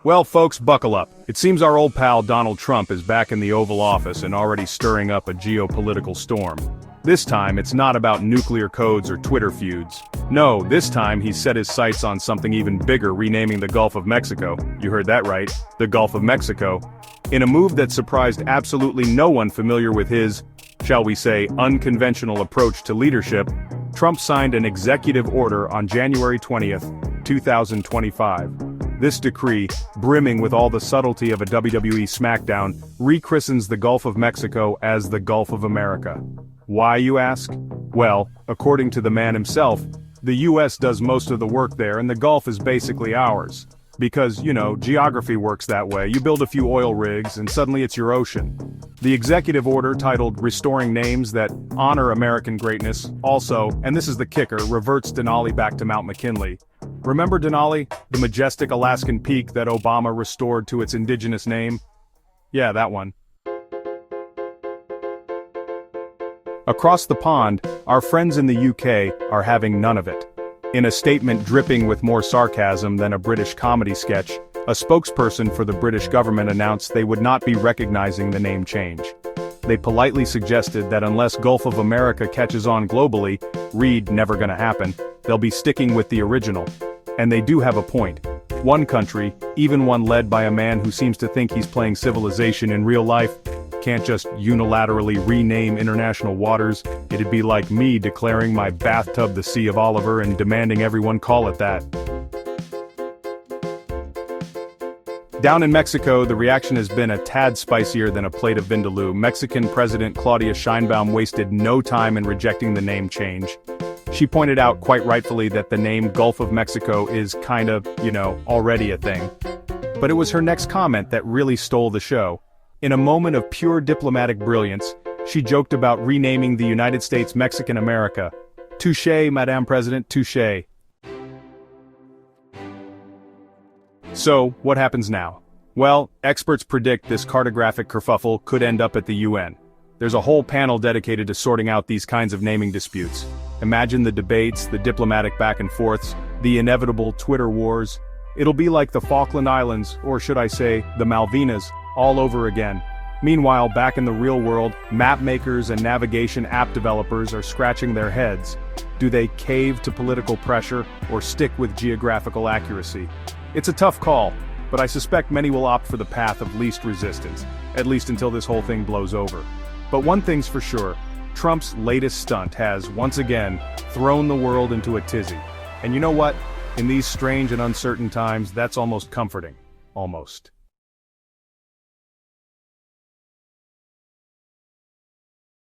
Well, folks, buckle up. It seems our old pal Donald Trump is back in the Oval Office and already stirring up a geopolitical storm. This time, it's not about nuclear codes or Twitter feuds. No, this time he's set his sights on something even bigger, renaming the Gulf of Mexico. You heard that right, the Gulf of Mexico. In a move that surprised absolutely no one familiar with his, shall we say, unconventional approach to leadership, Trump signed an executive order on January 20th, 2025. This decree, brimming with all the subtlety of a WWE SmackDown, rechristens the Gulf of Mexico as the Gulf of America. Why, you ask? Well, according to the man himself, the US does most of the work there and the Gulf is basically ours. Because, you know, geography works that way. You build a few oil rigs and suddenly it's your ocean. The executive order titled Restoring Names That Honor American Greatness also, and this is the kicker, reverts Denali back to Mount McKinley. Remember Denali, the majestic Alaskan peak that Obama restored to its indigenous name? Yeah, that one. Across the pond, our friends in the UK are having none of it. In a statement dripping with more sarcasm than a British comedy sketch, a spokesperson for the British government announced they would not be recognizing the name change. They politely suggested that unless Gulf of America catches on globally, read never gonna happen, they'll be sticking with the original. And they do have a point. One country, even one led by a man who seems to think he's playing Civilization in real life, can't just unilaterally rename international waters. It'd be like me declaring my bathtub the Sea of Oliver and demanding everyone call it that. Down in Mexico, the reaction has been a tad spicier than a plate of vindaloo. Mexican President Claudia Sheinbaum wasted no time in rejecting the name change. She pointed out quite rightfully that the name Gulf of Mexico is kind of, already a thing. But it was her next comment that really stole the show. In a moment of pure diplomatic brilliance, she joked about renaming the United States Mexican America. Touché, Madame President, touché. So, what happens now? Well, experts predict this cartographic kerfuffle could end up at the UN. There's a whole panel dedicated to sorting out these kinds of naming disputes. Imagine the debates, the diplomatic back and forths, the inevitable Twitter wars. It'll be like the Falkland Islands, or should I say, the Malvinas, all over again. Meanwhile, back in the real world, map makers and navigation app developers are scratching their heads. Do they cave to political pressure, or stick with geographical accuracy? It's a tough call, but I suspect many will opt for the path of least resistance, at least until this whole thing blows over. But one thing's for sure, Trump's latest stunt has, once again, thrown the world into a tizzy. And you know what? In these strange and uncertain times, that's almost comforting. Almost.